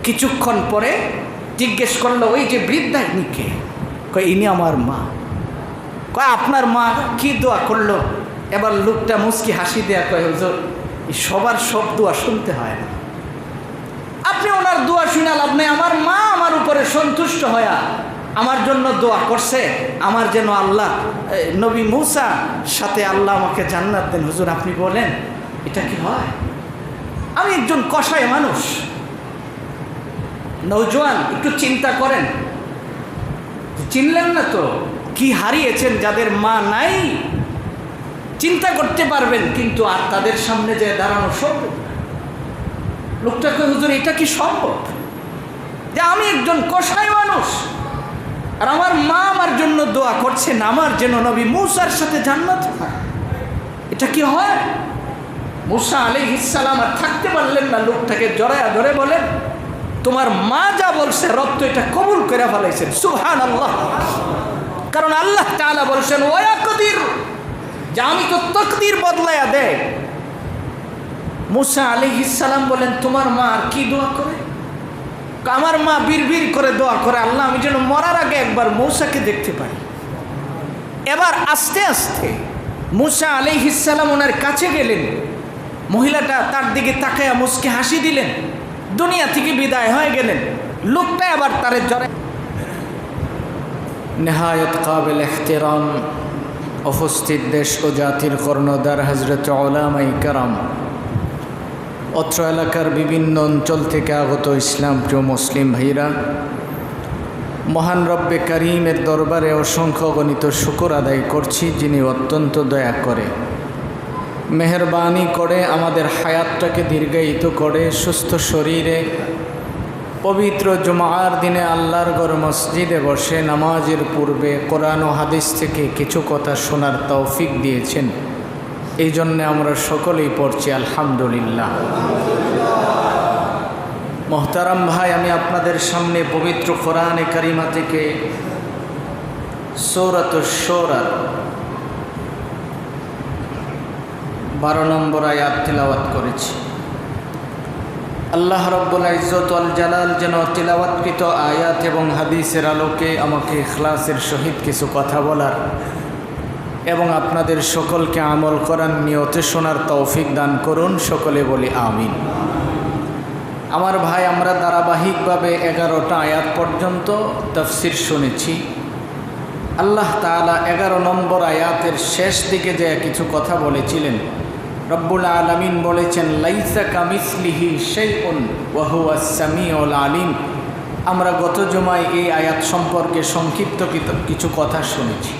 কিছুক্ষণ পরে জিজ্ঞেস করলো, ওই যে বৃদ্ধা ইনি কে? কয় ইনি আমার মা। কয় আপনার মা কি দোয়া করলো? এবার লোকটা মুচকি হাসি দেয়া কয়, হুজুর সবার সব দোয়া শুনতে হয় না, আপনি ওনার দোয়া শুনে লাভ নেই। আমার মা আমার উপরে সন্তুষ্ট হয়া আমার জন্য দোয়া করছে, আমার যেন আল্লাহ নবী মূসা সাথে আল্লাহ আমাকে জান্নাত দেন। হুজুর আপনি বলেন এটা কি হয়? আমি একজন কসাই মানুষ, নওজোয়ান, একটু চিন্তা করেন। চিনলেন না তো কি হারিয়েছেন যাদের মা নাই? চিন্তা করতে পারবেন, কিন্তু আর তাদের সামনে যে দাঁড়ানো সম্ভব না। লোকটাকে, হুজুর এটা কি সম্ভব যে আমি একজন কসাই মানুষ আর আমার মা আমার জন্য দোয়া করছেন আমার যেন নবী মূসার সাথে জান্নাত হয়? এটা কি হয়? মূসা আলাইহিস সালাম আর থাকতে পারলেন না, লোকটাকে জড়ায়া ধরে বলেন, তোমার মা যা বলছে রব তো এটা কবুল করে ফেলাইছেন। সুবহানাল্লাহ। কারণ আল্লাহ তাআলা বলছেন ওয়ায়াকদির, যে আমি তো তাকদীর বদলায়া দেয়। মূসা আলাইহিস সালাম বলেন, তোমার মা আর কি দোয়া করে? আমার মা বিড়বিড় করে দোয়া করে, আল্লাহ আমি যেন মরার আগে একবার মূসাকে দেখতে পারি। এবার আস্তে আস্তে মূসা আলাইহিস সালাম ওনার কাছে গেলেন, মহিলাটা তার দিকে তাকায়া মুচকি হাসি দিলেন, দুনিয়া থেকে বিদায় হয়ে গেলেন। লোকটা আবার তারে জড়ায়। নেহায়ত কাবিল ইহতিরাম উপস্থিত দেশ ও জাতির কর্ণধার হযরত উলামায়ে কেরাম, অত্র এলাকার বিভিন্ন অঞ্চল থেকে আগত ইসলাম প্রিয় মুসলিম ভাইরা, মহান রব্বে কারীমের দরবারে অসংখ্য গণিত শুকর আদায় করছি, যিনি অত্যন্ত দয়া করে মেহেরবানি করে আমাদের হায়াতটাকে দীর্ঘায়িত করে সুস্থ শরীরে পবিত্র জুমার দিনে আল্লাহর ঘর মসজিদে বসে নামাজের পূর্বে কোরআন ও হাদিস থেকে কিছু কথা শোনার তৌফিক দিয়েছেন। এই জন্যে আমরা সকলেই পড়ছি আলহামদুলিল্লাহ। মোহতারাম ভাই, আমি আপনাদের সামনে পবিত্র কোরআনে কারিমা থেকে সূরাতুশ শূরা 12 নম্বর আয়াত তিলাওয়াত করেছি। আল্লাহ রাব্বুল ইজ্জত ওয়াল জালাল যেন তিলাওয়াতকৃত আয়াত এবং হাদিসের আলোকে আমাকে ইখলাসের সহিত কিছু কথা বলার এবং আপনাদের সকলকে আমল করার নিয়তে শোনার তৌফিক দান করুন। সকলে বলি আমিন। আমার ভাই, আমরা ধারাবাহিকভাবে 11টা আয়াত পর্যন্ত তাফসীর শুনেছি। আল্লাহ তাআলা 11 নম্বর আয়াতের শেষ দিকে যে কিছু কথা বলেছিলেন, রব্বুল আলামিন বলেছেন লাইসা কামিসলিহি শাইউন ওয়া হুয়াস সামিউল আলিম। আমরা গত জুমায় এই আয়াত সম্পর্কে সংক্ষিপ্ত কিছু কথা শুনেছি।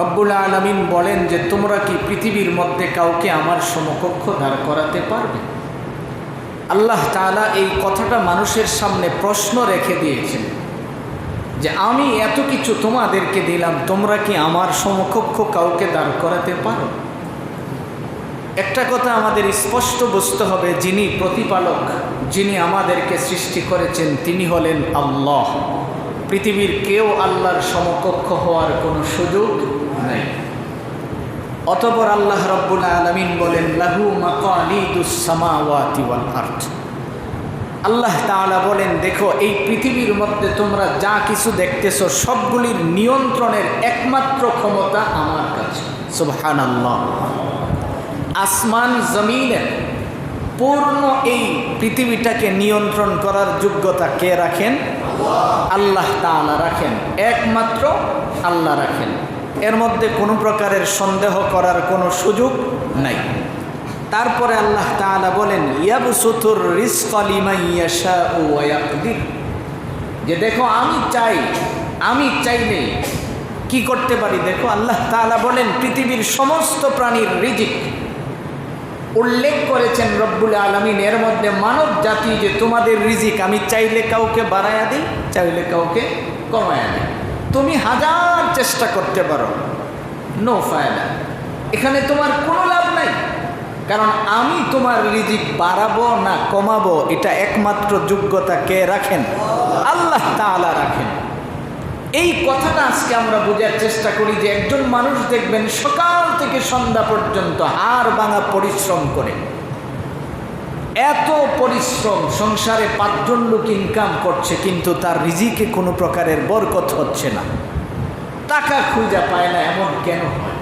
রব্বুল আলামিন বলেন যে তোমরা কি পৃথিবীর মধ্যে কাউকে আমার সমকক্ষ দাঁড় করাতে পারবে? আল্লাহ তাআলা এই কথাটা মানুষের সামনে প্রশ্ন রেখে দিয়েছেন যে আমি এত কিছু তোমাদেরকে দিলাম, তোমরা কি আমার সমকক্ষ কাউকে দাঁড় করাতে পারো? একটা কথা আমাদের স্পষ্ট বুঝতে হবে, যিনি প্রতিপালক, যিনি আমাদেরকে সৃষ্টি করেছেন, তিনি হলেন আল্লাহ। পৃথিবীর কেউ আল্লাহর সমকক্ষ হওয়ার কোনো সুযোগ নেই। অতঃপর আল্লাহ রাব্বুল আলামিন বলেন লাহু মাকালিদুস সামাওয়াতি ওয়াল আরদ। আল্লাহ তাআলা বলেন, দেখো এই পৃথিবীর মধ্যে তোমরা যা কিছু দেখতেছো সবগুলির নিয়ন্ত্রণের একমাত্র ক্ষমতা আমার কাছে। সুবহানাল্লাহ। আসমান জমিনের পূর্ণ এই পৃথিবীটাকে নিয়ন্ত্রণ করার যোগ্যতা কে রাখেন? আল্লাহ তাআলা রাখেন, একমাত্র আল্লাহ রাখেন। এর মধ্যে কোনো প্রকারের সন্দেহ করার কোনো সুযোগ নাই। তারপরে আল্লাহ তাআলা বলেন ইয়াবসুতুর রিজকা লিমান ইয়াশাউ ওয়া ইয়াকদির, যে দেখো আমি চাইলে কি করতে পারি। দেখো আল্লাহ তাআলা বলেন পৃথিবীর সমস্ত প্রাণীর রিজিক উল্লেখ করেছেন রব্বুল আলামিন, এর মধ্যে মানব জাতি, যে তোমাদের রিজিক আমি চাইলে কাউকে বাড়ায়া দিই, চাইলে কাউকে কমায়া দিই। তুমি হাজার চেষ্টা করতে পারো, নো ফায়দা, এখানে তোমার কোনো লাভ নাই। কারণ আমি তোমার রিজিক বাড়াবো না কমাবো, এটা একমাত্র যোগ্যতা কে রাখেন? আল্লাহ তাআলা রাখেন। এই কথাটা আজকে আমরা বোঝার চেষ্টা করি যে একজন মানুষ দেখবেন সকাল থেকে সন্ধ্যা পর্যন্ত হাড় ভাঙা পরিশ্রম করে, এত পরিশ্রম, সংসারে 5 জন লোক ইনকাম করছে, কিন্তু তার রিজিকে কোনো প্রকারের বরকত হচ্ছে না, টাকা খুঁজে পায় না, এমন কেন হয়?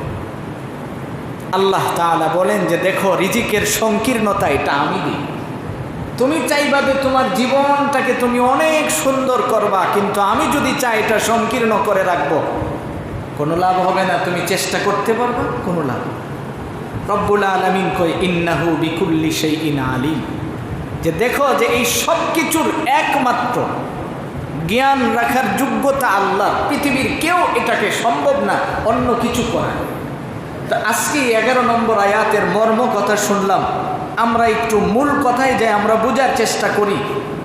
আল্লাহ তাআলা বলেন যে দেখো, রিজিকের সংকীর্ণতা এটা আমি দিই। তুমি চাইবা যে তোমার জীবনটাকে তুমি অনেক সুন্দর করবা, কিন্তু আমি যদি চাই এটা সংকীর্ণ করে রাখবো, কোনো লাভ হবে না। তুমি চেষ্টা করতে পারবা, কোনো লাভ। রব্বুল আলামিন কয় ইন্নাহু বিকুল্লি শাইইন আলিম, যে দেখো যে এই সব কিছুর একমাত্র জ্ঞান রাখার যোগ্যতা আল্লাহ, পৃথিবীর কেউ এটাকে সম্ভব না অন্য কিছু করা। তো আজকে 11 নম্বর আয়াতের মর্ম কথা শুনলাম, আমরা একটু মূল কথায় যাই, আমরা বোঝার চেষ্টা করি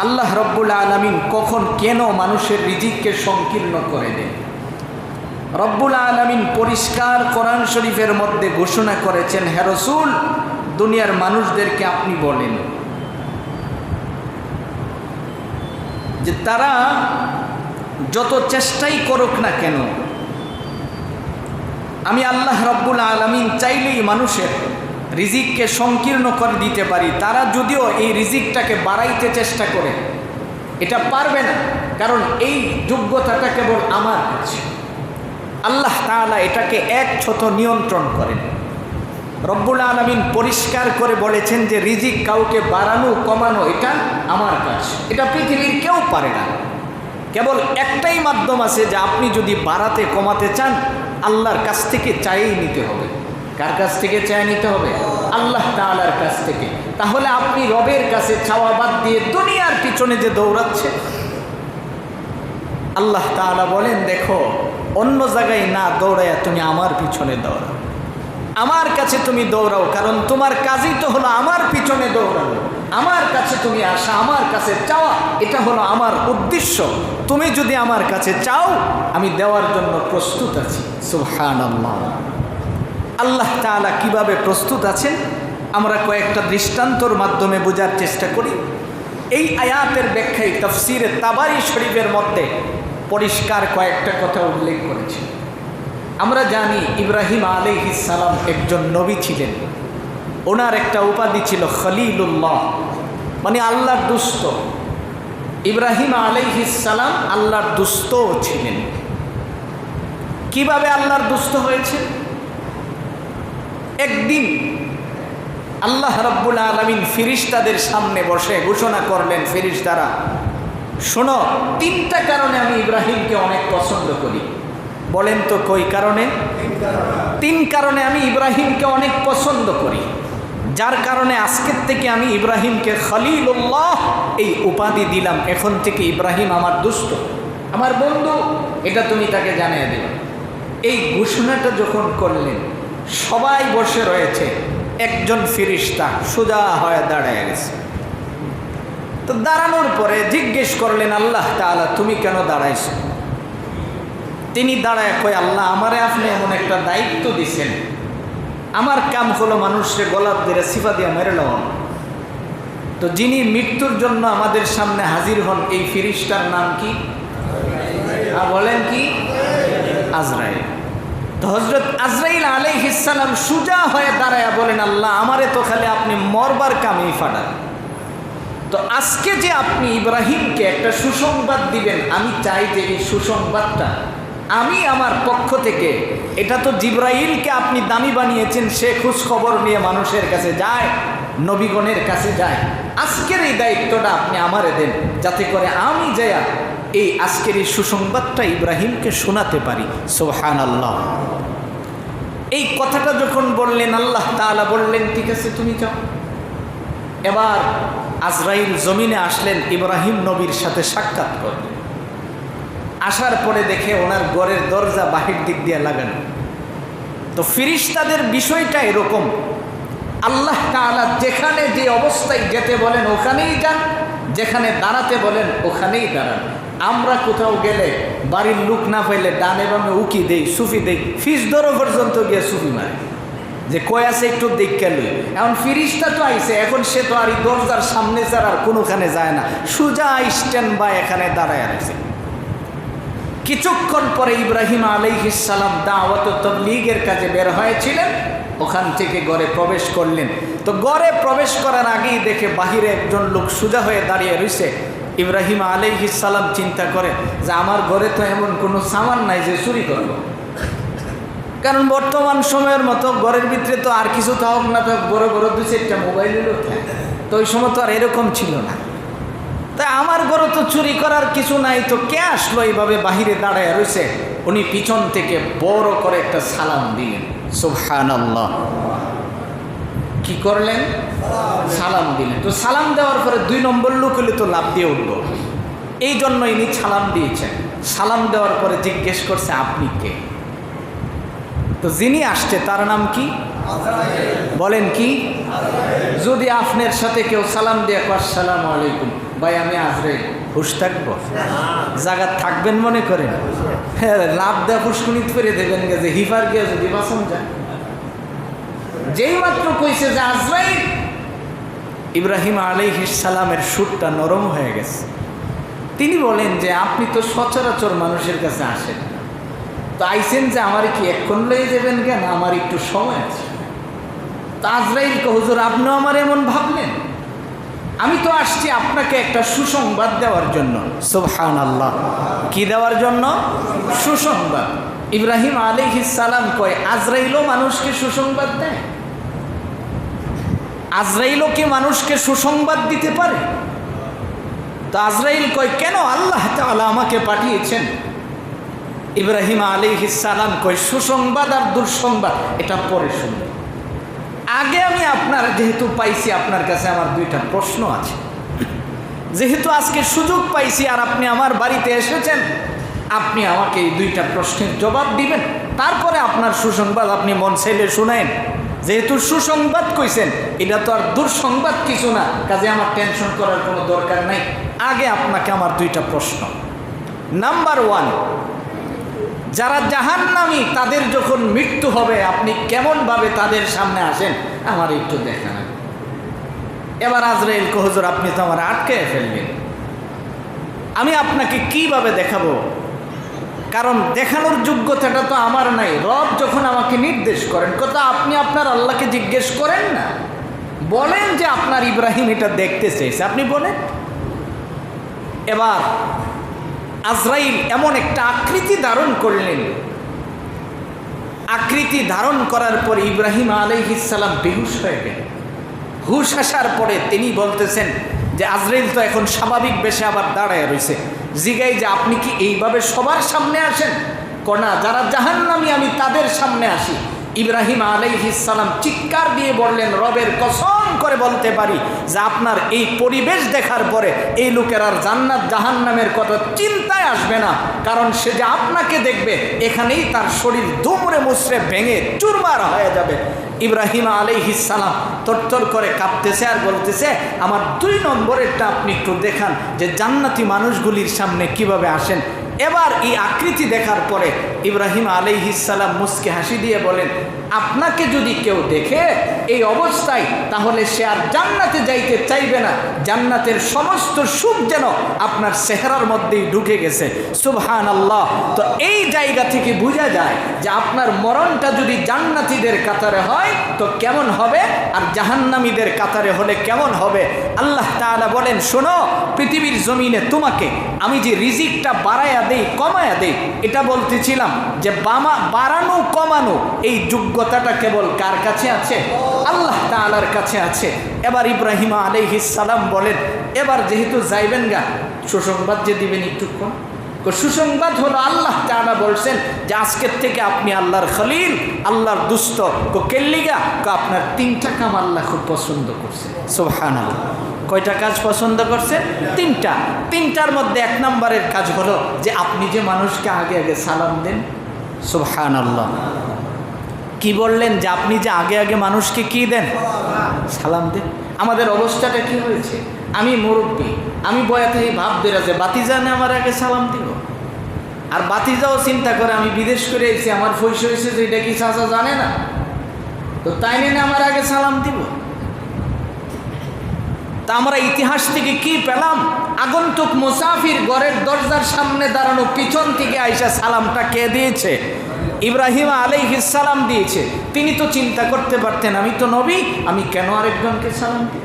আল্লাহ রব্বুল আলামিন কখন কেন মানুষের রিজিককে সংকীর্ণ করে দেন। রব্বুল আলামিন পরিষ্কার কোরআন শরীফের মধ্যে ঘোষণা করেছেন, হে রাসূল, দুনিয়ার মানুষদেরকে আপনি বলেন যে তারা যত চেষ্টাই করুক না কেন, আমি আল্লাহ রব্বুল আলামিন চাইলেই মানুষের রিজিককে সংকীর্ণ করে দিতে পারি। তারা যদিও এই রিজিকটাকে বাড়াইতে চেষ্টা করে, এটা পারবে না, কারণ এই যোগ্যতাটা কেবল আমার কাছে। আল্লাহ তাআলা এটাকে একছত্র নিয়ন্ত্রণ করেন। রব্বুল আলামিন পরিষ্কার করে বলেছেন যে রিজিক কাউকে বাড়ানো কমানো এটা আমার কাজ, এটা পৃথিবীর কেউ পারে না। কেবল একটাই মাধ্যম আছে, যে আপনি যদি বাড়াতে কমাতে চান, আল্লাহর কাছ থেকে চাইই নিতে হবে। কার কাছ থেকে চাই নিতে হবে? আল্লাহ তাআলার কাছ থেকে। তাহলে আপনি রবের কাছে চাওয়া বাদ দিয়ে দুনিয়ার পিছনে যে দৌড়াচ্ছে, আল্লাহ তাআলা বলেন দেখো, অন্য জায়গায় না দৌড়াইয়া তুমি আমার পিছনে দৌড়াও, আমার কাছে তুমি দৌড়াও, কারণ তোমার কাজই তো হলো আমার পিছনে দৌড়ানো, আমার কাছে তুমি আসা, আমার কাছে চাওয়া, এটা হলো আমার উদ্দেশ্য। তুমি যদি আমার কাছে চাও, আমি দেওয়ার জন্য প্রস্তুত আছি। সুবহানাল্লাহ। আল্লাহ তাআলা কিভাবে প্রস্তুত আছেন আমরা কয়েকটা দৃষ্টান্তর মাধ্যমে বোঝার চেষ্টা করি। এই আয়াতের ব্যাখ্যায় তাফসীরে তাবারি শরীফের মধ্যে পরিষ্কার কয়েকটা কথা উল্লেখ করেছে। আমরা জানি ইব্রাহিম আলাইহিস সালাম একজন নবী ছিলেন। ওনার একটা উপাধি ছিল খলিলুল্লাহ, মানে আল্লাহর দুস্ত। ইব্রাহিম আলাইহিস সালাম আল্লাহর দুস্তও ছিলেন। কিভাবে আল্লাহর দুস্ত হয়েছে? একদিন আল্লাহ রাব্বুল আলামিন ফেরেশতাদের সামনে বসে ঘোষণা করলেন, ফেরেশতারা শোনো, 3টা কারণে আমি ইব্রাহিমকে অনেক পছন্দ করি। বলেন তো কই কারণে? 3 কারণে আমি ইব্রাহিমকে অনেক পছন্দ করি, যার কারণে আজকের থেকে আমি ইব্রাহিমকে খলিলুল্লাহ এই উপাধি দিলাম। এখন থেকে ইব্রাহিম আমার দুষ্ট, আমার বন্ধু, এটা তুমি তাকে জানিয়ে দিবে। এই ঘোষণাটা যখন করলেন, সবাই বসে রয়েছে, একজন ফেরেশতা সোজা হয়ে দাঁড়ায় গেছে। তো দাঁড়ানোর পরে জিজ্ঞেস করলেন, আল্লাহ তাআলা তুমি কেন দাঁড়াইছো? তিনি দাঁড়ায় কয়, আল্লাহ আমারে আপনি এমন একটা দায়িত্ব দিছেন, আমার কাম হলো মানুষের গলাপ দিয়ে সিফা দিয়ে মেরে লওয়া। তো যিনি মৃত্যুর জন্য আমাদের সামনে হাজির হন, এই ফেরেশতার নাম কি? বলেন কি? আজরাইল। তো হযরত আজরাইল আলাইহিস সালাম সুজা হয়ে দাঁড়ায় বলেন, আল্লাহ আমারে তো খালি আপনি মরবার কামেই ফাটান। তো আজকে যে আপনি ইব্রাহিমকে একটা সুসংবাদ দিবেন, আমি চাই যে এই সুসংবাদটা আমি আমার পক্ষ থেকে, এটা তো জিবরাইলকে আপনি দামি বানিয়েছেন, সে খোঁজ খবর নিয়ে মানুষের কাছে যায়, নবীগণের কাছে যায়। আজকের এই দায়িত্বটা আপনি আমারে দেন, যাতে করে আমি যায়া এই আজকের এই সুসংবাদটা ইব্রাহিমকে শোনাতে পারি। সুবহানাল্লাহ। এই কথাটা যখন বললেন, আল্লাহ তাআলা বললেন ঠিক আছে তুমি যাও। এবার আজরাইল জমিনে আসলেন, ইব্রাহিম নবীর সাথে সাক্ষাৎ করলেন। আসার পরে দেখে ওনার ঘরের দরজা বাহির দিক দিয়ে লাগানো। তো ফেরেশতাদের বিষয়টা এরকম, আল্লাহ তাআলা যেখানে যে অবস্থায় যেতে বলেন ওখানেই যান, যেখানে দাঁড়াতে বলেন ওখানেই দাঁড়ান। আমরা কোথাও গেলে বাড়ির লোক না পাইলে ডানে বামে উকি দেই, সুফি দেই, ফিস ধরো পর্যন্ত গিয়ে সুফি মারে যে কয় আছে একটু দেখে লই। এখন ফেরেশতা তো আইছে, এখন সে তো আর এই দরজার সামনে ছাড়া আর কোনোখানে যায় না, সোজা স্ট্যান্ড বাই এখানে দাঁড়ায় আছে। কিছুক্ষণ পরে ইব্রাহিম আলাইহিস সালাম দাওয়াত ও তাবলীগের কাজে বের হয়েছিলেন, ওখান থেকে ঘরে প্রবেশ করলেন। তো ঘরে প্রবেশ করার আগেই দেখে বাহিরে একজন লোক সোজা হয়ে দাঁড়িয়ে রয়েছে। ইব্রাহিম আলাইহিস সালাম চিন্তা করে যে আমার ঘরে তো এমন কোনো সামান নাই যে চুরি করব, কারণ বর্তমান সময়ের মতো ঘরের ভিতরে তো আর কিছু থাকুক না থাকুক, বড় বড় 2-4টা মোবাইলেরও থাকে, তো ওই সময় তো আর এরকম ছিল না। তাই আমার ঘরে তো চুরি করার কিছু নাই, তো কে আসলো এইভাবে বাহিরে দাঁড়ায় রয়েছে। উনি পিছন থেকে বড় করে একটা সালাম দিলেন। সুবহানাল্লাহ। কি করলেন? সালাম দিলেন। তো সালাম দেওয়ার পরে 2 নম্বর লোক হলে তো লাভ দিয়ে উঠল, এই জন্য ইনি সালাম দিয়েছেন। সালাম দেওয়ার পরে জিজ্ঞেস করছে আপনি কে? তো যিনি আসছে তার নাম কি? বলেন কি? যদি আপনার সাথে কেউ সালাম দিয়ে আসসালামু আলাইকুম, ভাই আমি আজরাইল, হুশ থাকবো? জায়গা থাকবেন মনে করেন? হ্যাঁ, লাভ দেওয়া পুষ্কুনিত করে দেবেন যে হিফার গিয়ে যদি বাসন যায়। যেই মাত্র কইছে যে আজরাইল, ইব্রাহিম আলাইহিস সালামের সুরটা নরম হয়ে গেছে। তিনি বলেন যে আপনি তো সচরাচর মানুষের কাছে আসেন, তো আইসেন যে আমার কি এক্ষণ লয়ে যাবেন কেন? আমার একটু সময় আছে। তা আজরাইল কে হুজুর আপনিও আমার এমন ভাবলেন? আমি তো আসছি আপনাকে একটা সুসংবাদ দেওয়ার জন্য। সুবহানাল্লাহ। কি দেওয়ার জন্য? সুসংবাদ। ইব্রাহিম আলাইহিস সালাম কয় আজরাইলও মানুষকে সুসংবাদ দেয়? আজরাইলও কি মানুষকে সুসংবাদ দিতে পারে? তো আজরাইল কয় কেন? আল্লাহ তাআলা আমাকে পাঠিয়েছেন। ইব্রাহিম আলাইহিস সালাম কয় সুসংবাদ আর দুঃসংবাদ এটা পরে শুনবেন, আগে আমি আপনার যেহেতু পাইছি আপনার কাছে আমার 2টা প্রশ্ন আছে। যেহেতু আজকে সুযোগ পাইছি আর আপনি আমার বাড়িতে এসেছেন, আপনি আমাকে এই 2টা প্রশ্নের জবাব দিবেন, তারপরে আপনার সুসংবাদ আপনি মন চাইলে শুনেন। যেহেতু সুসংবাদ কইছেন, এটা তো আর দুঃসংবাদ কিছু না, কাজে আমার টেনশন করার কোনো দরকার নাই। আগে আপনাকে আমার 2টা প্রশ্ন। নাম্বার 1, যারা জাহান্নামী তাদের যখন মৃত্যু হবে আপনি কেমনভাবে তাদের সামনে আসেন আমার একটু দেখান। এবার আজরাইল কয় হুজুর আপনি তো আমার আটকে ফেলবেন, আমি আপনাকে কিভাবে দেখাবো? কারণ দেখানোর যোগ্যতাটা তো আমার নাই। রব যখন আমাকে নির্দেশ করেন, কথা আপনি আপনার আল্লাহকে জিজ্ঞেস করেন না, বলেন যে আপনার ইব্রাহিম এটা দেখতে চেয়েছে, আপনি বলেন। এবার আজরাইল এমন একটা আকৃতি ধারণ করলেন, আকৃতি ধারণ করার পর ইব্রাহিম আলাইহিস সালাম বেহুশ হয়ে গেলেন। হুশ আসার পরে তিনি বলতেছেন যে আজরাইল তো এখন স্বাভাবিক বেশে আবার দাঁড়ায় রয়েছে। জিগাই যে আপনি কি এইভাবে সবার সামনে আসেন? কোনা যারা জাহান্নামী আমি তাদের সামনে আসি। ইব্রাহিম আলাইহিস সালাম চিৎকার দিয়ে বললেন, রবের কসম করে বলতে পারি যে আপনার এই পরিবেশ দেখার পরে এই লোকের আর জান্নাত জাহান্নামের কথা চিন্তায় আসবে না, কারণ সে যে আপনাকে দেখবে এখানেই তার শরীর দুমড়ে মুচড়ে ভেঙে চুরমার হয়ে যাবে। ইব্রাহিম আলাইহিস সালাম তরতর করে কাঁপতেছে আর বলতেছে আমার 2 নম্বরেরটা আপনি একটু দেখান যে জান্নাতি মানুষগুলির সামনে কিভাবে আসেন। এবার এই আকৃতি দেখার পরে ইব্রাহিম আলাইহিস সালাম মুস্কে হাসি দিয়ে বলেন, আপনাকে যদি কেউ দেখে এই অবস্থায় তাহলে সে আর জান্নাতে যাইতে চাইবে না, জান্নাতের সমস্ত সুখ যেন আপনার চেহারার মধ্যেই ঢুকে গেছে। সুবহানাল্লাহ। তো এই জায়গা থেকে বোঝা যায় যে আপনার মরণটা যদি জান্নাতীদের কাতারে হয় তো কেমন হবে, আর জাহান্নামীদের কাতারে হলে কেমন হবে। আল্লাহ তাআলা বলেন, শোনো, পৃথিবীর জমিনে তোমাকে আমি যে রিজিকটা বাড়ায়া দেই কমায়া দেই, এটা বলতেছিলাম যে বাড়ানো কমানো এই যোগ্যতাটা কেবল কার কাছে আছে? আল্লাহ তাআলার কাছে আছে। এবার ইব্রাহিম আলাইহিস সালাম বলেন, এবার যেহেতু যাইবেন গা, সুসংবাদ যে দিবেন একটুক্ষণ। সুসংবাদ হলো আল্লাহ তাআলা বলছেন যে আজকের থেকে আপনি আল্লাহর খলিল, আল্লাহর দুস্ত। কেল্লিগা আপনার 3টা কাম আল্লাহ খুব পছন্দ করছে। সুবহানাল্লাহ। কয়টা কাজ পছন্দ করছে? 3টা। 3টার মধ্যে 1 নম্বরের কাজ হলো যে আপনি যে মানুষকে আগে আগে সালাম দেন। সুবহানাল্লাহ। কি বললেন? যে আপনি যে আগে আগে মানুষকে কি দেন? সালাম দেন। আমাদের অবস্থাটা কি হয়েছে? আমি মুরব্বী, আমি বয়াতে ভাব বেরা যে বাতিজানে আমার আগে সালাম দিব, আর বাতিজাও চিন্তা করে আমি বিদেশ করে এসেছি, আমার ফৈস হয়েছে যে এটা কি চাচা জানে না, তো তাই নেই আমার আগে সালাম দিব। তা আমরা ইতিহাস থেকে কি পেলাম? আগন্তুক মুসাফির ঘরের দরজার সামনে দাঁড়ানো, পিছন থেকে আইসা সালামটা কে দিয়েছে? ইব্রাহিম আলাইহিস সালাম দিয়েছে। তিনি তো চিন্তা করতে পারতেন আমি তো নবী, আমি কেন আরেকজনকে সালাম দিই?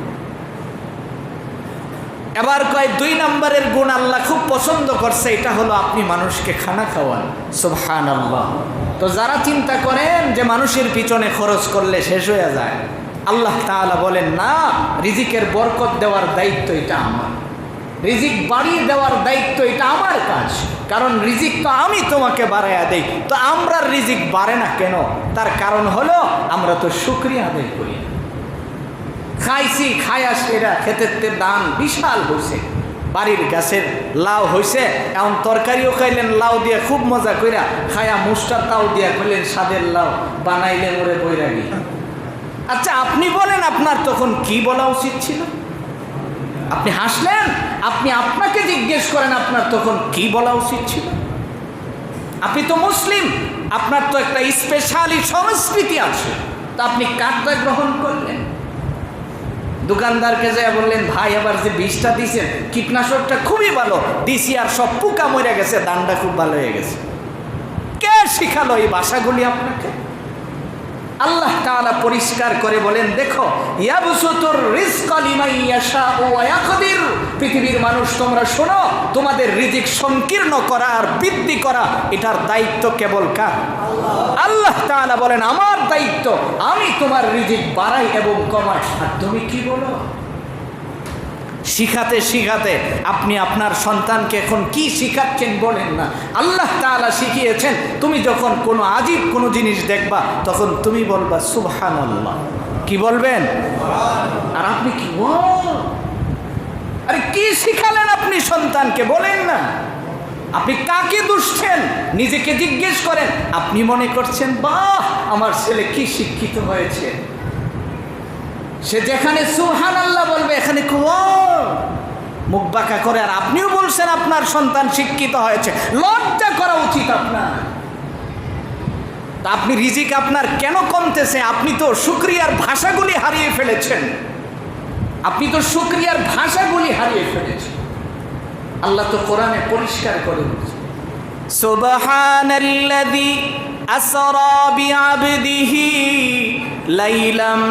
এবার কয় 2 নম্বরের গুণ আল্লাহ খুব পছন্দ করছে, এটা হলো আপনি মানুষকে খানা খাওয়ান। সুবহানাল্লাহ। তো যারা চিন্তা করেন যে মানুষের পিছনে খরচ করলে শেষ হয়ে যায়, আল্লাহ তাআলা বলেন না, রিজিকের বরকত দেওয়ার দায়িত্ব এটা আমার, রিজিক বাড়িয়ে দেওয়ার দায়িত্ব এটা আমার কাজ, কারণ রিজিক তো আমি তোমাকে বাড়াইয়া দেই। তো আমরা রিজিক বাড়ে না কেন? তার কারণ হলো আমরা তো শুকরিয়া আদায় করি। খাইছি, খায়া সেরা ক্ষেতের দান বিশাল হয়েছে, বাড়ির গাছের লাউ হয়েছে, এমন তরকারিও খাইলেন লাউ দিয়ে খুব মজা কইরা, খায়া মুষ্টা তাও দিয়া কইলেন স্বাদের লাউ, বানাইলেন ওরে বৈরাগী। আচ্ছা আপনি বলেন আপনার তখন কি বলা উচিত ছিল? আপনি হাসলেন, আপনি আপনাকে জিজ্ঞেস করেন আপনার তখন কি বলা উচিত ছিল? আপনি তো মুসলিম, আপনার তো একটা স্পেশালি সংস্কৃতি আছে, তা আপনি কাঠটা গ্রহণ করলেন। দোকানদারকে যায় বললেন ভাই আবার যে বিষটা দিয়েছেন কীটনাশকটা খুবই ভালো দিছি, আর সব পোকা মরে গেছে, দানটা খুব ভালো হয়ে গেছে। কে শিখালো এই ভাষাগুলি আপনাকে? আল্লাহ তাআলা পরিষ্কার করে বলেন দেখো, ইয়াবসুতুর রিজকা লিমান ইয়াশাউ ওয়া ইয়াকদির, পৃথিবীর মানুষ তোমরা শোনো, তোমাদের রিজিক সংকীর্ণ করা আর বৃদ্ধি করা এটার দায়িত্ব কেবল কার? আল্লাহ তাআলা বলেন আমার দায়িত্ব, আমি তোমার রিজিক বাড়াই এবং কমাই। আর তুমি কি বলো? শিখাতে শিখাতে আপনি আপনার সন্তানকে এখন কি শিখাচ্ছেন বলেন না। আল্লাহ তাআলা শিখিয়েছেন তুমি যখন কোনো আজীব কোনো জিনিস দেখবা তখন তুমি বলবা সুবহানাল্লাহ। কি বলবেন? আর আপনি কি আরে কি শিখালেন আপনি সন্তানকে বলেন না। আপনি কাকে দুষছেন নিজেকে জিজ্ঞেস করেন। আপনি মনে করছেন বাহ আমার ছেলে কি শিক্ষিত হয়েছে, সে যেখানে সুবহানাল্লাহ বলবে এখানে মুখ বাঁকা করে, আর আপনিও বলছেন আপনার সন্তান শিক্ষিত হয়েছে। লজ্জা করা উচিত আপনার। তা আপনি রিজিক আপনার কেন কমতেছে? আপনি তো শুকরিয়ার ভাষাগুলি হারিয়ে ফেলেছেন, আপনি তো শুকরিয়ার ভাষাগুলি হারিয়ে ফেলেছেন। আল্লাহ তো কোরআনে পরিষ্কার করে বলছেন সুবহানাল্লাযী আসরা বিআবদিহি লাইলাম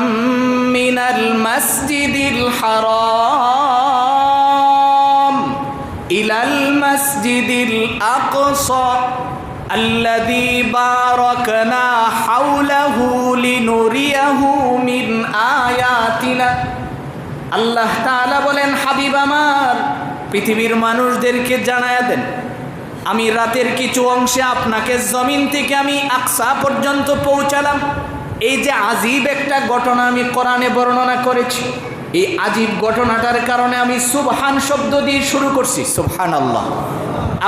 মিনাল মাসজিদিল হারাম ইলাল মাসজিদিল আকসা আল্লাযী বারাকনা হাওলাহু লিনুরিয়াহু মিন আয়াতিনা। আল্লাহ তাআলা বলেন হাবিব আমার পৃথিবীর মানুষদেরকে জানায়া দেন আমি রাতের কিছু অংশে আপনাকে জমিন থেকে আমি আকসা পর্যন্ত পৌঁছালাম। এই যে আজীব একটা ঘটনা আমি কোরআনে বর্ণনা করেছি, এই আজীব ঘটনাটার কারণে আমি সুবহান শব্দ দিয়ে শুরু করছি। সুবহানাল্লাহ।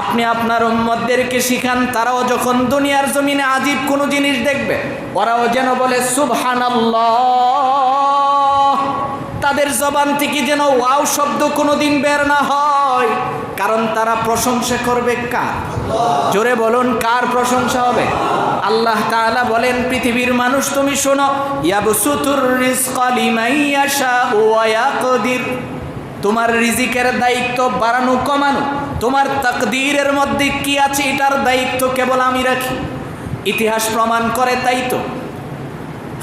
আপনি আপনার উম্মতদেরকে শিখান তারাও যখন দুনিয়ার জমিনে আজীব কোনো জিনিস দেখবে ওরাও যেন বলে সুবহানাল্লাহ। তাদের জবান থেকে যেন ওয়াও শব্দ কোনোদিন বের না হয়, কারণ তারা প্রশংসা করবে কার? জোরে বলুন কার প্রশংসা হবে? আল্লাহ তাআলা বলেন পৃথিবীর মানুষ তুমি শোনো, ইয়াবসুতুর রিজকা লিমান ইয়াশাউ ওয়া ইয়াকদির, তোমার রিজিকের দায়িত্ব বাড়ানো কমানো, তোমার তাকদীরের মধ্যে কি আছে এটার দায়িত্ব কেবল আমি রাখি। ইতিহাস প্রমাণ করে তাই তো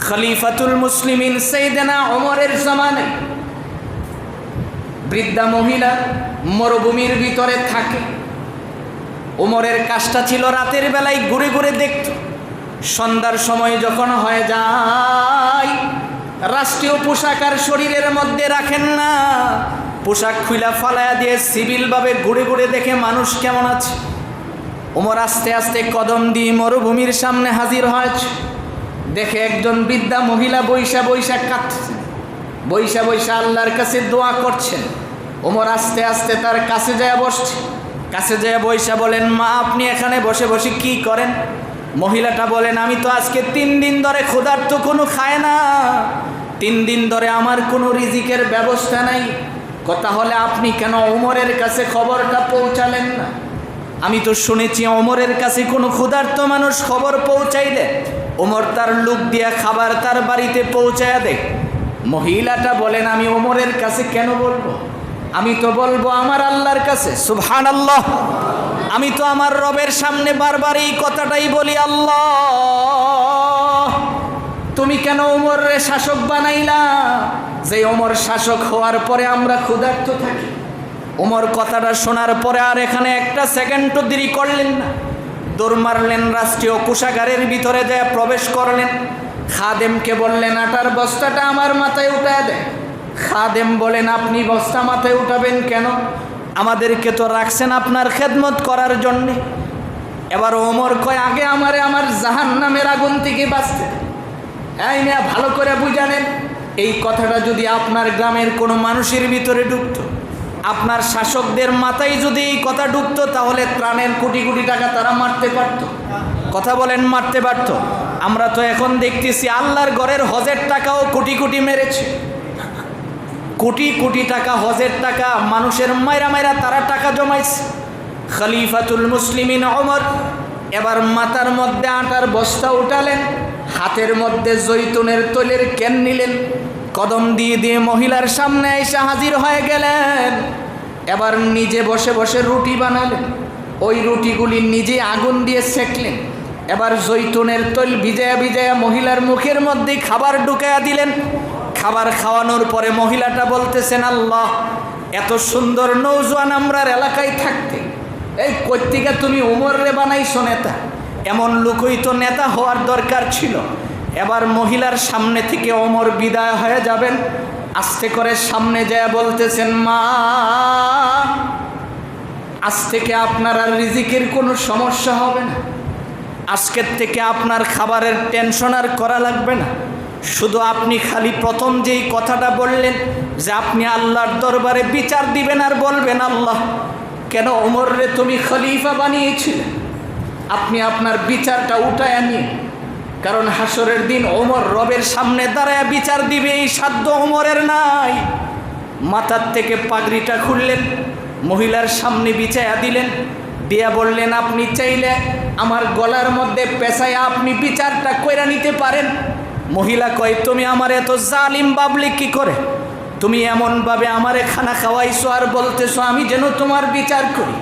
খলিফাতুল মুসলিমিন সাইয়েদনা ওমরের জামানে বৃদ্ধা মহিলা মরুভূমির ভিতরে থাকে। ওমরের কাজটা ছিল রাতের বেলায় ঘুরে ঘুরে দেখত। সন্ধ্যার সময় যখন হয়ে যায় রাষ্ট্রীয় পোশাক আর শরীরের মধ্যে রাখেন না, পোশাক খুইলা ফালায়া দিয়ে সিভিলভাবে ঘুরে ঘুরে দেখে মানুষ কেমন আছে। ওমর আস্তে আস্তে কদম দিয়ে মরুভূমির সামনে হাজির হয়েছে। দেখে একজন বৃদ্ধা মহিলা বৈশা বৈশা কাঁদছেন, বৈশা বৈশা আল্লাহর কাছে দোয়া করছেন। ওমর আস্তে আস্তে তার কাছে যায় বসছে। কাছে যায় বৈশা বলেন মা আপনি এখানে বসে বসে কি করেন? মহিলাটা বলেন আমি তো আজকে 3 দিন ধরে ক্ষুধার্ত কোনো খায় না, 3 দিন ধরে আমার কোনো রিজিকের ব্যবস্থা নাই। কথা হলে আপনি কেন ওমরের কাছে খবরটা পৌঁছালেন না? আমি তো শুনেছি ওমরের কাছে কোনো ক্ষুধার্ত মানুষ খবর পৌঁছাইলে ওমর তার লোক দিয়া খাবার তার বাড়িতে পৌঁছায়া দেয়। মহিলাটা বলেন আমি ওমরের কাছে কেন বলবো, আমি তো বলবো আমার আল্লাহর কাছে। সুবহানাল্লাহ। আমি তো আমার রবের সামনে বারবার এই কথাটাই বলি, আল্লাহ তুমি কেন ওমরে শাসক বানাইলা, যে ওমর শাসক হওয়ার পরে আমরা ক্ষুধার্ত থাকি। ওমর কথাটা শোনার পরে আর এখানে একটা সেকেন্ডও দেরি করলেন না, দৌড় মারলেন, রাষ্ট্রীয় কোষাগারের ভিতরে যায় প্রবেশ করলেন। খাদেমকে বললেন আটার বস্তাটা আমার মাথায় উঠায় দেন। খাদেম বলেন আপনি বস্তা মাথায় উঠাবেন কেন, আমাদেরকে তো রাখছেন আপনার খেদমত করার জন্যে। এবার ওমর কয় আগে আমারে আমার জাহান্নামের আগুন থেকে বাঁচতে। এই না ভালো করে বুঝানেন, এই কথাটা যদি আপনার গ্রামের কোনো মানুষের ভিতরে ঢুকতো, আপনার শাসকদের মাথায় যদি এই কথা ঢুকতো, তাহলে ত্রাণের কোটি কোটি টাকা তারা মারতে পারত। কথা বলেন, মারতে পারত। আমরা তো এখন দেখতেছি আল্লাহর ঘরের হজের টাকাও কোটি কোটি মেরেছে, কোটি কোটি টাকা হজের টাকা মানুষের মাইরা মাইরা তারা টাকা জমাইছে। খলিফাতুল মুসলিমিন ওমর এবার মাথার মধ্যে আটার বস্তা উঠালেন, হাতের মধ্যে জৈতুনের তৈলের ক্যান নিলেন, কদম দিয়ে দিয়ে মহিলার সামনে এসে হাজির হয়ে গেলেন। এবার নিজে বসে বসে রুটি বানালেন, ওই রুটিগুলি নিজে আগুন দিয়ে সেঁকলেন। এবার জৈতুনের তৈল ভিজায়া ভিজায়া মহিলার মুখের মধ্যে খাবার ঢুকাইয়া দিলেন। খাবার খাওয়ানোর পরে মহিলাটা বলতেছেন, আল্লাহ এত সুন্দর নৌজওয়ান আমরার এলাকায় থাকতে, এই কর্তিকা তুমি ওমরে বানাইছো নেতা, এমন লোকই তো নেতা হওয়ার দরকার ছিল। এবার মহিলার সামনে থেকে ওমর বিদায় হয়ে যাবেন, আস্তে করে সামনে যায় বলতেছেন, মা আজ থেকে আপনার আর রিজিকের কোনো সমস্যা হবে না, আজকের থেকে আপনার খাবারের টেনশন আর করা লাগবে না। শুধু আপনি খালি প্রথম যেই কথাটা বললেন যে আপনি আল্লাহর দরবারে বিচার দিবেন আর বলবেন, আল্লাহ কেন ওমরে তুমি খলিফা বানিয়েছিলেন, আপনি আপনার বিচারটা উঠায় নিয়ে, কারণ হাসরের দিন ওমর রবের সামনে দাঁড়ায় বিচার দিবে, এই সাধ্য ওমরের নাই। মাথার থেকে পাগড়িটা খুললেন, মহিলার সামনে বিছায়া দিলেন, দিয়া বললেন আপনি চাইলে আমার গলার মধ্যে পেঁচাইয়া আপনি বিচারটা কইরা নিতে পারেন। মহিলা কয় তুমি আমার এত জালিম বাবলি কি করে, তুমি এমনভাবে আমারে খানা খাওয়াইছো আর বলতেছো আমি যেন তোমার বিচার করি।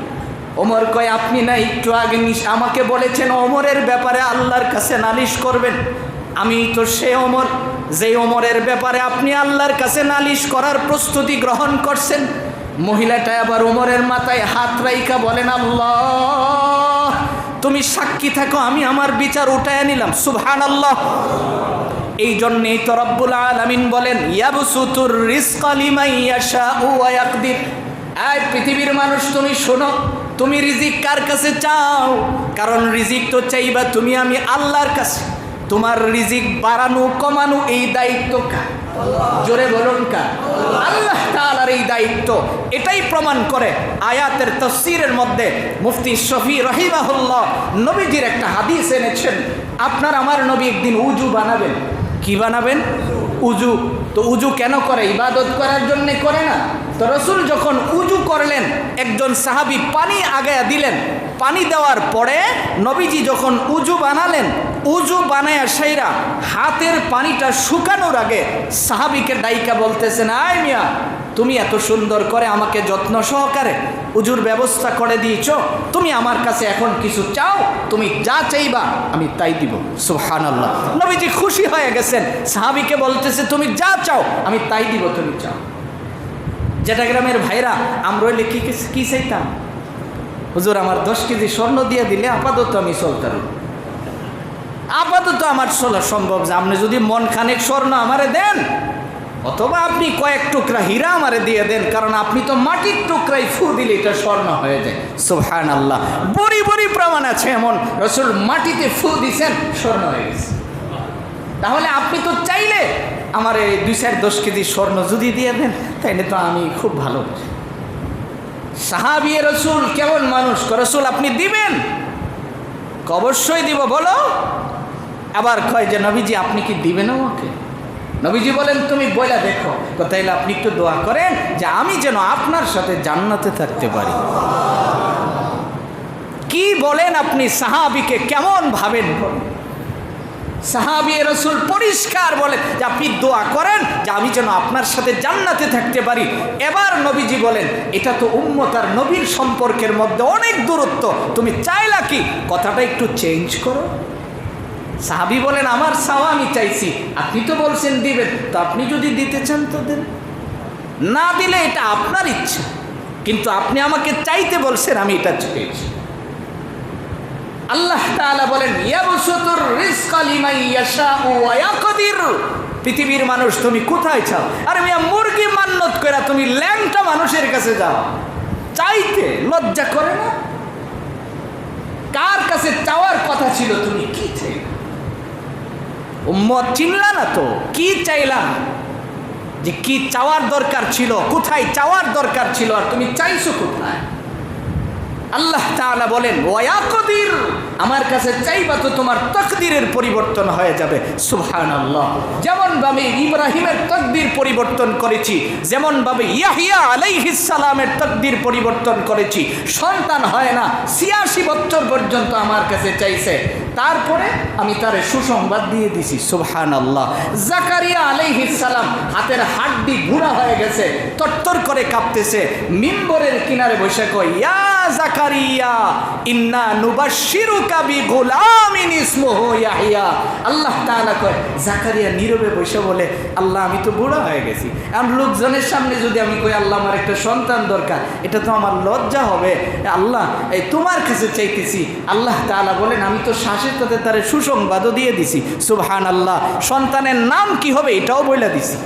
ওমর কয় আপনি না একটু আগে আমাকে বলেছেন ওমরের ব্যাপারে আল্লাহর কাছে নালিশ করবেন, আমি তো সে ওমর যে ওমরের ব্যাপারে আপনি আল্লাহর কাছে নালিশ করার প্রস্তুতি গ্রহণ করছেন। মহিলাটা আবার ওমরের মাথায় হাত রাইখা বলেন, আল্লাহ তুমি সাক্ষী থাকো, আমি আমার বিচার উঠায় নিলাম। সুবহানাল্লাহ। এই জন্যেই তো রব্বুল আলামিন বলেন, ইয়াবসুতুর রিজকা লিমান ইয়াশাউ ওয়া ইয়াকদির। এই পৃথিবীর মানুষ তুমি শোনো, তুমি রিজিক কার কাছে চাও, কারণ রিজিক তো চাইবা তুমি আমি আল্লাহর কাছে। তোমার রিজিক বাড়ানো কমানো এই দায়িত্ব কার? জোরে বলুন কার? আল্লাহ তাআলার এই দায়িত্ব। এটাই প্রমাণ করে আয়াতের তাফসীরের মধ্যে মুফতি শফি রাহিমাহুল্লাহ নবীজির একটা হাদিস এনেছেন, আপনার আমার নবী একদিন উজু বানাবেন। কি বানাবেন? উজু। তো উজু কেন করে? ইবাদত করার জন্য করে না। তো রসুল যখন উজু করলেন, একজন সাহাবী পানি আগায়া দিলেন, পানি দেওয়ার পরে নবীজি যখন উজু বানালেন, উজু বানায়া সাইরা হাতের পানিটা শুকানোর আগে সাহাবীকে ডাইকা বলতেছেন, আয় মিয়া তুমি এত সুন্দর করে আমাকে যত্ন সহকারে উজুর ব্যবস্থা করে দিয়েছ, তুমি আমার কাছে এখন কিছু চাও, তুমি যা চাইবা আমি তাই দিব। সুবহানাল্লাহ। নবীজি খুশি হয়ে গেছেন, সাহাবীকে বলতেছে তুমি যা চাও আমি তাই দিব, তুমি চাও। যেটা গ্রামের ভাইরা আমরা হইলে কি চাইতাম, হুজুর আমার 10 কেজি স্বর্ণ দিয়ে দিলে আপাতত আমি চলতাম, আপাতত আমার চলা সম্ভব, যে আপনি যদি মন খানেক স্বর্ণ আমারে দেন, অথবা আপনি কয়েক টুকরা হীরা আমারে দিয়ে দেন, কারণ আপনি তো মাটির টুকরাই ফু দিলে এটা স্বর্ণ হয়ে যায়। সুবহানাল্লাহ। বড়ি বড়ি প্রমাণ আছে এমন, রাসূল মাটিতে ফু দিছেন স্বর্ণ হয়ে গেছে। তাহলে আপনি তো চাইলে আমার এই 2-10 কেজি স্বর্ণ যদি দিয়ে দেন, তাইলে তো আমি খুব ভালো। সাহাবী রাসূল কেমন মানুষ, রাসূল আপনি দিবেন? অবশ্যই দিব, বলো। আবার কয় যে নবীজি আপনি কি দিবেন আমাকে? নবীজি বলেন তুমি বইলা দেখো। তাইলে আপনি একটু দোয়া করেন যে আমি যেন আপনার সাথে জান্নাতে থাকতে পারি। কি বলেন আপনি, সাহাবীকে কেমন ভাবেন? সাহাবী রাসূল পরিষ্কার বলেন যে আপনি দোয়া করেন যে আমি যেন আপনার সাথে জান্নাতে থাকতে পারি। এবার নবীজি বলেন এটা তো উম্মত আর নবীর সম্পর্কের মধ্যে অনেক দূরত্ব, তুমি চাইলা কি কথাটা একটু চেঞ্জ করো। সাহাবী বলেন আমার চাওয়া আমি চাইছি, আপনি তো বলছেন দিবেন, তো আপনি যদি দিতে চান তো দেন, না দিলে এটা আপনার ইচ্ছা, কিন্তু আপনি আমাকে চাইতে বলছেন, আমি এটা চেয়েছি। আল্লাহ তাআলা বলেন ইয়াবসুতুর রিজকা লিমান ইয়াশাউ ওয়া ইয়াকদির। পৃথিবীর মানুষ তুমি কোথায় চাও? আরে মিয়া মুরগি মান্নত কইরা তুমি ল্যাংটা মানুষের কাছে যাও, চাইতে লজ্জা করে না? কার কাছে চাওয়ার কথা ছিল, তুমি কি চাইলা? উম্মত চিনলা না তো, কি চাইলা, যে কি চাওয়ার দরকার ছিল, কোথায় চাওয়ার দরকার ছিল, আর তুমি চাইছো কোথায়? আল্লাহ তাআলা বলেন ওয়ায়াকদির, আমার কাছে চাইবা তো তোমার তাকদীরের পরিবর্তন হয়ে যাবে। সুবহানাল্লাহ। যেমন ভাবে ইব্রাহিমের তাকদীর পরিবর্তন করেছি, যেমন ভাবে ইয়াহইয়া আলাইহিস সালামের তাকদীর পরিবর্তন করেছি। সন্তান হয় না, ৮৬ বছর পর্যন্ত আমার কাছে চাইছে, তারপরে আমি তারে সুসংবাদ দিয়ে দিছি। সুবহানাল্লাহ। জাকারিয়া আলাইহিস সালাম হাতের হাড্ডি বুড়া হয়ে গেছে, তরতর করে কাঁপতেছে, মিম্বরের কিনারে বসে কয় ইয়া জাকারিয়া ইন্না নুবাশশিরুকা বিগুলামিন ইসমুহু ইয়াহইয়া। আল্লাহ তাআলা কয় জাকারিয়া নীরবে বসে বলে আল্লাহ আমি তো বুড়া হয়ে গেছি, আর লোকজনের সামনে যদি আমি কই আল্লাহ আমার একটা সন্তান দরকার, এটা তো আমার লজ্জা হবে। আল্লাহ এই তোমার কাছে চাইতেছি। আল্লাহ তাআলা বলেন আমি তো শ্বাসের সাথে তার সুসংবাদও দিয়ে দিছি। সুবহানাল্লাহ। সন্তানের নাম কি হবে এটাও বলে দিছি।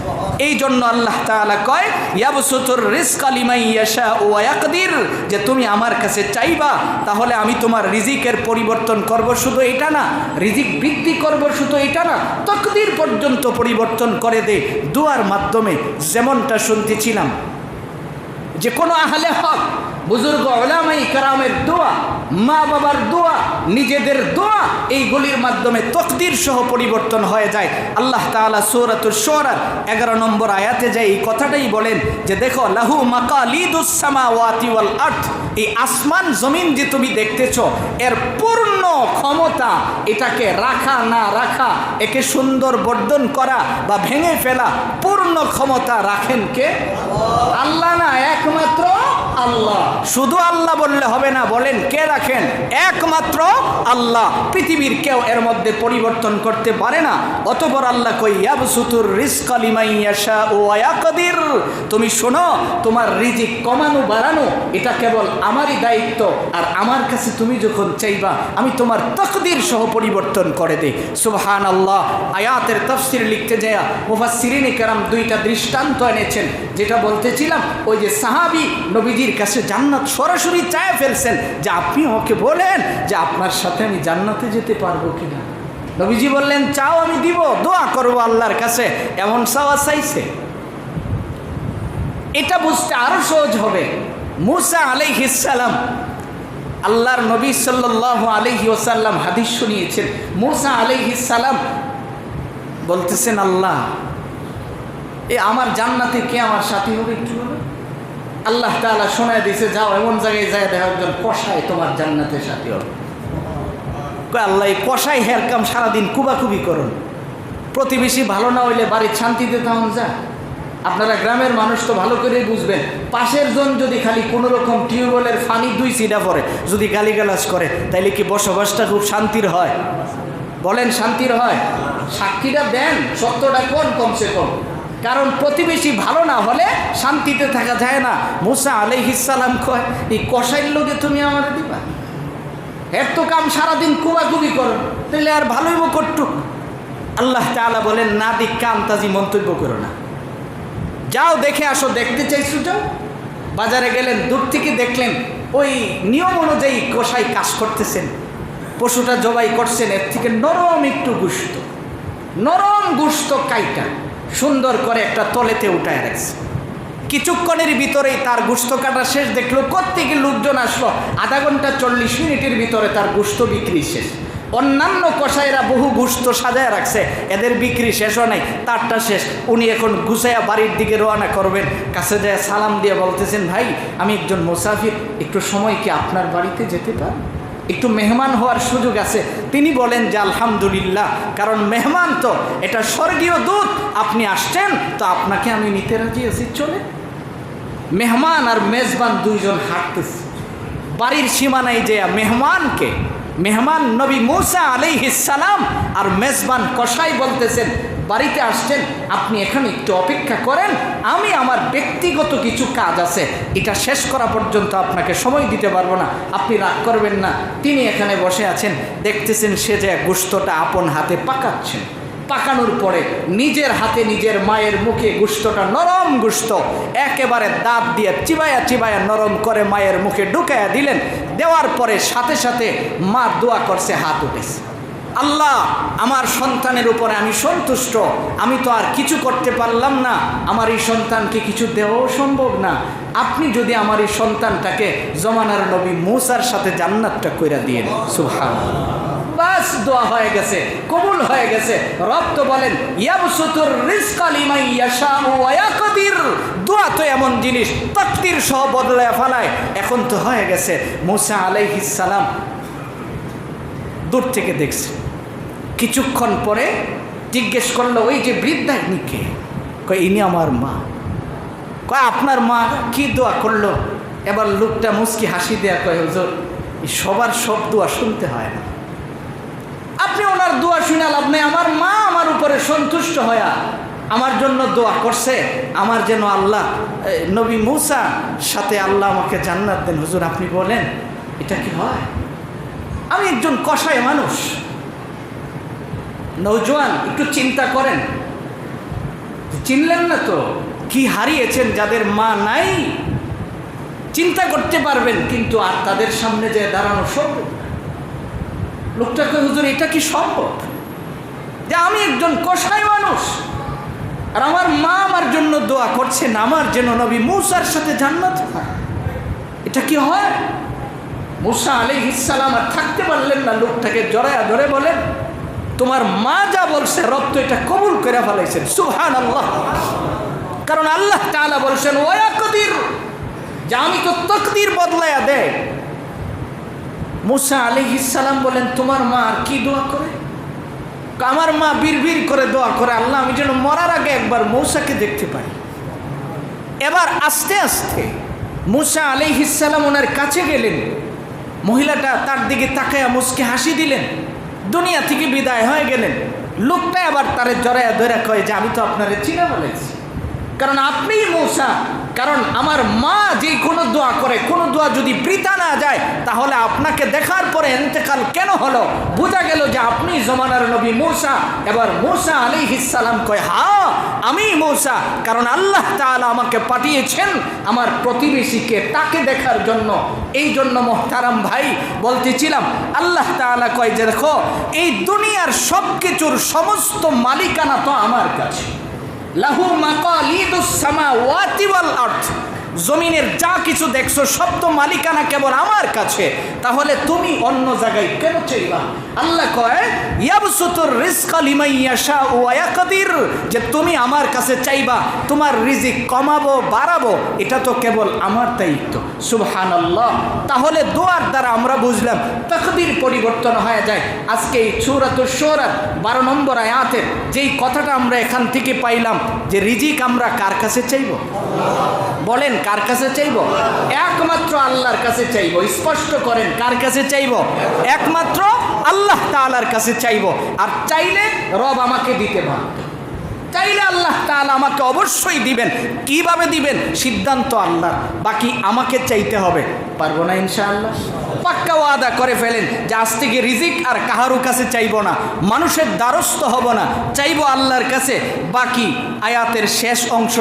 এই জন্য আল্লাহ তাআলা কয় ইয়াবসুতুর রিজকা লিমান ইয়াশাউ ওয়া ইয়াকদির, যে তুমি আমার কাছে চাইবা তাহলে আমি তোমার রিজিকের পরিবর্তন করব, শুধু এটা না, রিজিক বৃদ্ধি করব, শুধু এটা না, তাকদীর পর্যন্ত পরিবর্তন করে দে দোয়ার মাধ্যমে। যেমনটা শুনতেছিলাম যে কোনো আহলে হক বুজুর্গ উলামায়ে কেরামের দোয়া, মা বাবার দোয়া, নিজেদের দোয়া, এইগুলির মাধ্যমে তাকদীর সহ পরিবর্তন হয়ে যায়। আল্লাহ তাআলা সূরাতুশ শুআরার 11 নম্বর আয়াতে যে এই কথাটাই বলেন যে দেখো লাহু মাকালিদুস সামাওয়াতি ওয়াল আরদ, এই আসমান জমিন যে তুমি দেখতেছো এর পূর্ণ ক্ষমতা, এটাকে রাখা না রাখা, একে সুন্দর বর্ধন করা বা ভেঙে ফেলা, পূর্ণ ক্ষমতা রাখেন কে? আল্লাহ না, একমাত্র আল্লাহ। শুধু আল্লাহ বললে হবে না, বলেন কে রাখেন? একমাত্র আল্লাহ। পৃথিবীর কেউ এর মধ্যে পরিবর্তন করতে পারে না। অতঃপর আল্লাহ কই ইয়াবসুতুর রিজকা লিমান ইয়াশাউ ওয়া ইয়াকদির, তুমি শোনো তোমার রিজিক কমানো বাড়ানো এটা কেবল আমারই দায়িত্ব, আর আমার কাছে তুমি যখন চাইবা আমি তোমার তাকদীর সহ পরিবর্তন করে দেই। সুবহানাল্লাহ। আয়াতের তাফসীর লিখতে যায় মুফাসসিরিনে কেরাম দুইটা দৃষ্টান্ত এনেছেন, যেটা বলতেছিলাম ওই যে সাহাবী নবীজির কাছে জান্নাত সরাসরি চায় ফেলছেন, যে আপনি ওকে বলেন যে আপনার সাথে আমি জান্নাতে যেতে পারবো কিনা। নবীজি বললেন চাও আমি দিব, দোয়া করবো আল্লাহর কাছে। এমন চাওয়া চাইছে। এটা বুঝতে আরো সহজ হবে। মুসা আলাইহিস সালাম, আল্লাহর নবী সাল্লাল্লাহু আলাইহি ওয়াসাল্লাম হাদিস শুনিয়েছেন, মুসা আলাইহিস সালাম বলতেছেন আল্লাহ আমার জান্নাতে কে আমার সাথী হবে একটু বলো। আল্লাহ তাআলা শোনায় দিয়েছে যাও এমন জায়গায় যায় দেখো একজন কসাই তোমার জান্নাতের সাথী হবে। আল্লাহ এই কসাই হের কাম সারাদিন কুবাকুবি করুন, প্রতিবেশী ভালো না হইলে বাড়ির শান্তিতে তেমন যায়। আপনারা গ্রামের মানুষ তো ভালো করেই বুঝবেন, পাশের জন যদি খালি কোনো রকম টিউবওয়েলের পানি 2 সিডা পড়ে যদি গালিগালাজ করে তাইলে কি বসবাসটা খুব শান্তির হয়? বলেন শান্তির হয়? সাক্ষীটা দেন, সত্যটা কোন কমসে কম, কারণ প্রতিবেশী ভালো না হলে শান্তিতে থাকা যায় না। মুসা আলাইহিস সালাম কয় এই কসাইয়ের লোকে তুমি আমার দিবা? এর তো কাম সারাদিন কুবাকুবি করো, তাহলে আর ভালোই করতো। আল্লাহ তাআলা বলেন না দিক আন্তাজি মন্তব্য করো না, যাও দেখে আসো। দেখতে চাইছো যাও। বাজারে গেলেন, দূর থেকে দেখলেন ওই নিয়ম অনুযায়ী কসাই কাজ করতেছেন, পশুটা জবাই করছেন, এর থেকে নরম একটু গোশত, নরম গোশত কাইটা সুন্দর করে একটা তলেতে উঠায় রাখছে। কিছুক্ষণের ভিতরেই তার গোশত কাটা শেষ। দেখলো কোত্থেকে লোকজন আসলো, আধা ঘন্টা 40 মিনিটের ভিতরে তার গোশত বিক্রি শেষ। অন্যান্য কসাইরা বহু গোশত সাজায় রাখছে, এদের বিক্রি শেষও নাই, তারটা শেষ। উনি এখন গুছাইয়া বাড়ির দিকে রওনা করবেন, কাছে যায় সালাম দিয়ে বলতেছেন ভাই আমি একজন মুসাফির, একটু সময় কি আপনার বাড়িতে যেতে পারি? একটু মেহমান হওয়ার সুযোগ আছে, তিনি বলেন যে আলহামদুলিল্লাহ, কারণ মেহমান তো এটা স্বর্গীয় দূত, আপনি আসছেন তো আপনাকে আমি নিতে রাজি আছি, চলে। মেহমান আর মেজবান দুইজন হাঁটতেছে বাড়ির সীমানায় যে মেহমান নবী মূসা আলাইহিস সালাম আর মেজবান কসাই বলতেছেন, বাড়িতে আসছেন, আপনি এখানে একটু অপেক্ষা করেন, আমি আমার ব্যক্তিগত কিছু কাজ আছে, এটা শেষ করা পর্যন্ত আপনাকে সময় দিতে পারবো না, আপনি রাগ করবেন না। তিনি এখানে বসে আছেন, দেখতেছেন সে যে গোশতটা আপন হাতে পাকাচ্ছেন। পাকানোর পরে নিজের হাতে নিজের মায়ের মুখে গোশতটা, নরম গোশত, একেবারে দাঁত দিয়ে চিবায়া চিবায়া নরম করে মায়ের মুখে ঢুকাইয়া দিলেন। দেওয়ার পরে সাথে সাথে মা দোয়া করছে, হাত উঠেছে, আল্লাহ আমার সন্তানের উপরে আমি সন্তুষ্ট, আমি তো আর কিছু করতে পারলাম না, আমার এই সন্তানকে কিছু দেওয়াও সম্ভব না, আপনি যদি আমার এই সন্তানটাকে জমানার নবী মূসার সাথে জান্নাতটা কইরা দিয়েন। সুবহানাল্লাহ, বাস দোয়া হয়ে গেছে, কবুল হয়ে গেছে। রব তো বলেন ইয়াবসুতুর রিজকা লিমান ইয়াশাউ ওয়া ইয়াকদির, দোয়া তো এমন জিনিস তাকদীর সহ বদলায় ফেলায়। এখন তো হয়ে গেছে। মূসা আলাইহিস সালাম দূর থেকে দেখছে, কিছুক্ষণ পরে জিজ্ঞেস করলো, ওই যে বৃদ্ধা ইনি কে? কয় ইনি আমার মা। কয় আপনার মা কি দোয়া করলো? এবার লোকটা মুচকি হাসি দেয়া কয়, হুজুর সবার সব দোয়া শুনতে হয় না, আপনি ওনার দোয়া শুনে লাভ নেই, আমার মা আমার উপরে সন্তুষ্ট হয়া আমার জন্য দোয়া করছে, আমার যেন আল্লাহ নবী মূসা সাথে আল্লাহ আমাকে জান্নাত দেন। হুজুর আপনি বলেন এটা কি হয়? আমি একজন কসাই মানুষ, নৌজওয়ান, একটু চিন্তা করেন, চিনলেন না তো কি হারিয়েছেন যাদের মা নাই? চিন্তা করতে পারবেন, কিন্তু আর তাদের সামনে যে দাঁড়ানো সম্ভব। লোকটাকে, হুজুর এটা কি সম্ভব যে আমি একজন কসাই মানুষ আর আমার মা আমার জন্য দোয়া করছেন আমার যেন নবী মূসার সাথে জান্নাত হয়? এটা কি হয়? মূসা আলাইহিস সালাম আর থাকতে পারলেন না, লোকটাকে জড়ায়া ধরে বলেন, তোমার মা যা বলছে রব তো এটা কবুল করে ফেলাইছেন। সুবহানাল্লাহ, কারণ আল্লাহ তাআলা বলছেন ওয়া ইয়াকদির, যে আমি তো তাকদীর বদলায়া দেয়। মূসা আলাইহিস সালাম বলেন, তোমার মা আর কি দোয়া করে? আমার মা বিড়বিড় করে দোয়া করে, আল্লাহ আমি যেন মরার আগে একবার মূসাকে দেখতে পাই। এবার আস্তে আস্তে মূসা আলাইহিস সালাম ওনার কাছে গেলেন, মহিলাটা তার দিকে তাকায়া মুচকি হাসি দিলেন, দুনিয়া থেকে বিদায় হয়ে গেলেন। লোকটা আবার তারে জড়ায়া ধরে কয় যে আমি তো আপনারে চিনা বলেছি, কারণ আপনিই মূসা, কারণ আমার মা যে কোনো দোয়া করে, কোনো দোয়া যদি বৃথা না যায়, তাহলে আপনাকে দেখার পরে ইন্তেকাল কেন হলো? বোঝা গেল যে আপনি জমানার নবী মূসা। এবার মূসা আলাইহিস সালাম কয়, হ্যাঁ আমি মূসা, কারণ আল্লাহ তাআলা আমাকে পাঠিয়েছেন আমার প্রতিবেশীকে তাকে দেখার জন্য। এই জন্য মোহতারাম ভাই বলতেছিলাম, আল্লাহ তাআলা কয় যে দেখো এই দুনিয়ার সব কিছুর সমস্ত মালিকানা তো আমার কাছে, লাহু মাকালিদুস সামাওয়াতি ওয়াল আরদ, জমিনের যা কিছু দেখছো সব তো মালিকানা কেবল আমার কাছে, তাহলে তুমি অন্য জায়গায় কেন চাইবা? আল্লাহ কয় ইয়াবসুতুর রিজকা লিমান ইয়াশাউ ওয়া ইয়াকদির, যে তুমি আমার কাছে চাইবা, তোমার রিজিক কমাবো বাড়াবো এটা তো কেবল আমার দায়িত্ব। সুবহানাল্লাহ, তাহলে দোয়ার দ্বারা আমরা বুঝলাম তাকদীর পরিবর্তন হয়ে যায়। আজকে এই সূরাতুশ শুরা 12 নম্বর আয়াতের যেই কথাটা আমরা এখান থেকে পাইলাম, যে রিজিক আমরা কার কাছে চাইব? বলেন কার কাছে চাইব? একমাত্র আল্লাহর কাছে চাইব। স্পষ্ট করেন কার কাছে চাইব? একমাত্র আল্লাহ তাআলার কাছে চাইব। আর চাইলে রব আমাকে দিতে বাধ্য, চাইলে আল্লাহ তাআলা আমাকে অবশ্যই দিবেন। কিভাবে দিবেন সিদ্ধান্ত আল্লাহর, বাকি আমাকে চাইতে হবে। পারবো না ইনশাআল্লাহ? পাক্কা ওয়াদা করে ফেলেন যে আজ থেকে রিজিক আর কাহারো কাছে চাইব না, মানুষের দ্বারস্থ হব না, চাইব আল্লাহর কাছে। বাকি আয়াতের শেষ অংশ